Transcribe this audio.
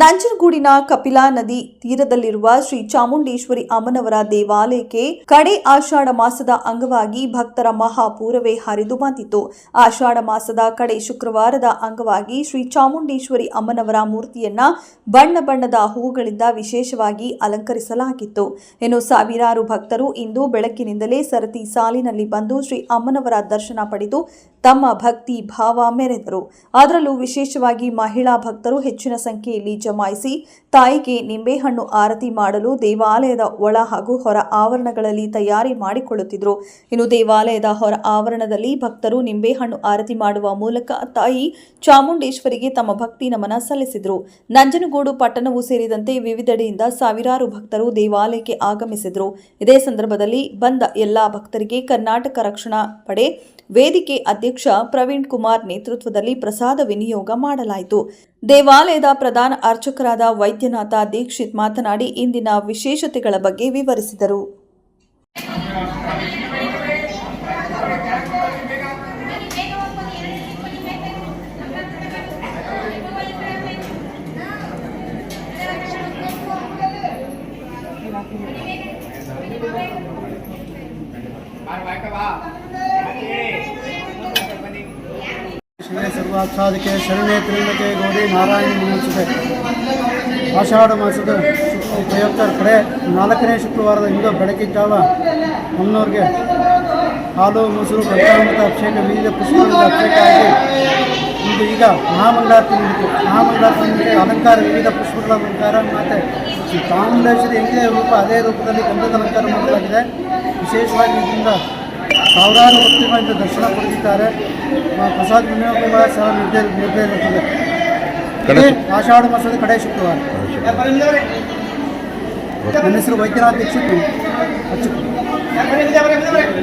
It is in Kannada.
ನಂಜನಗೂಡಿನ ಕಪಿಲಾ ನದಿ ತೀರದಲ್ಲಿರುವ ಶ್ರೀ ಚಾಮುಂಡೇಶ್ವರಿ ಅಮ್ಮನವರ ದೇವಾಲಯಕ್ಕೆ ಕಡೆ ಆಷಾಢ ಮಾಸದ ಅಂಗವಾಗಿ ಭಕ್ತರ ಮಹಾಪೂರವೇ ಹರಿದು ಬಂದಿತು. ಆಷಾಢ ಮಾಸದ ಕಡೆ ಶುಕ್ರವಾರದ ಅಂಗವಾಗಿ ಶ್ರೀ ಚಾಮುಂಡೇಶ್ವರಿ ಅಮ್ಮನವರ ಮೂರ್ತಿಯನ್ನ ಬಣ್ಣ ಬಣ್ಣದ ಹೂಗಳಿಂದ ವಿಶೇಷವಾಗಿ ಅಲಂಕರಿಸಲಾಗಿತ್ತು. ಇನ್ನು ಸಾವಿರಾರು ಭಕ್ತರು ಇಂದು ಬೆಳಗ್ಗಿನಿಂದಲೇ ಸರತಿ ಸಾಲಿನಲ್ಲಿ ಬಂದು ಶ್ರೀ ಅಮ್ಮನವರ ದರ್ಶನ ಪಡೆದು ತಮ್ಮ ಭಕ್ತಿ ಭಾವ ಮೆರೆದರು. ಅದರಲ್ಲೂ ವಿಶೇಷವಾಗಿ ಮಹಿಳಾ ಭಕ್ತರು ಹೆಚ್ಚಿನ ಸಂಖ್ಯೆಯಲ್ಲಿ ಜಮಾಯಿಸಿ ತಾಯಿಗೆ ನಿಂಬೆಹಣ್ಣು ಆರತಿ ಮಾಡಲು ದೇವಾಲಯದ ಒಳ ಹಾಗೂ ಹೊರ ಆವರಣಗಳಲ್ಲಿ ತಯಾರಿ ಮಾಡಿಕೊಳ್ಳುತ್ತಿದ್ದರು. ಇನ್ನು ದೇವಾಲಯದ ಹೊರ ಆವರಣದಲ್ಲಿ ಭಕ್ತರು ನಿಂಬೆಹಣ್ಣು ಆರತಿ ಮಾಡುವ ಮೂಲಕ ತಾಯಿ ಚಾಮುಂಡೇಶ್ವರಿಗೆ ತಮ್ಮ ಭಕ್ತಿ ನಮನ ಸಲ್ಲಿಸಿದರು. ನಂಜನಗೂಡು ಪಟ್ಟಣವೂ ಸೇರಿದಂತೆ ವಿವಿಧೆಡೆಯಿಂದ ಸಾವಿರಾರು ಭಕ್ತರು ದೇವಾಲಯಕ್ಕೆ ಆಗಮಿಸಿದರು. ಇದೇ ಸಂದರ್ಭದಲ್ಲಿ ಬಂದ ಎಲ್ಲಾ ಭಕ್ತರಿಗೆ ಕರ್ನಾಟಕ ರಕ್ಷಣಾ ಪಡೆ ವೇದಿಕೆ ಅಧ್ಯಕ್ಷ ಪ್ರವೀಣ್ ಕುಮಾರ್ ನೇತೃತ್ವದಲ್ಲಿ ಪ್ರಸಾದ ವಿನಿಯೋಗ ಮಾಡಲಾಯಿತು. ದೇವಾಲಯದ ಪ್ರಧಾನ ಅರ್ಚಕರಾದ ವೈದ್ಯನಾಥ ದೀಕ್ಷಿತ್ ಮಾತನಾಡಿ ಇಂದಿನ ವಿಶೇಷತೆಗಳ ಬಗ್ಗೆ ವಿವರಿಸಿದರು. ಶರಣ ಸರ್ವಾಚ್ಛಾದಕ್ಕೆ ಶರಣೆ ತ್ರಿಲಕೆ ಗೌರಿ ನಾರಾಯಣ ನಮಸ್ತೆ. ಆಷಾಢ ಮಾಸದ ಪ್ರಯುಕ್ತ ಕಡೆ 4ನೇ ಶುಕ್ರವಾರದ ಇಂದು ಬೆಳಗಿನ ಜಾವ ಅಮ್ಮನವ್ರಿಗೆ ಹಾಲು ಮೊಸರು ಪಂಚಾಮೃತ ಅಭಿಷೇಕ ವಿವಿಧ ಪುಷ್ಪಗಳಿಂದ ಅಭಿಷೇಕ ಆಗಿ ಇಂದು ಈಗ ಮಹಾಮಂಗಳಾರತಿ ಮುಗಿತು. ಮಹಾಮಂಗಳಾರತಿ ಅಲಂಕಾರ ವಿವಿಧ ಪುಷ್ಪಗಳ ಅಲಂಕಾರ ಮತ್ತು ಶ್ರೀ ಚಾಮುಂಡೇಶ್ವರಿ ಹೆಂಗಿದೆ ರೂಪ ಅದೇ ರೂಪದಲ್ಲಿ ಗಂಧದ ಅಲಂಕಾರ ಮಾಡಲಾಗಿದೆ. ವಿಶೇಷವಾಗಿ ಇದರಿಂದ ಸಾವಿರಾರು ಭಕ್ತರಿಂದ ದರ್ಶನ ಪಡೆದಿದ್ದಾರೆ. ಪ್ರಸಾದ ವಿನಿಯೋಗ ಸಹ ನಿರ್ಧರಿಸುತ್ತದೆ. ಆಷಾಢ ಮಾಸದ ಕಡೆ ಶುಕ್ರವಾರ. ನನ್ನ ಹೆಸರು ವೈದ್ಯನಾಥ ದೀಕ್ಷಿತ್.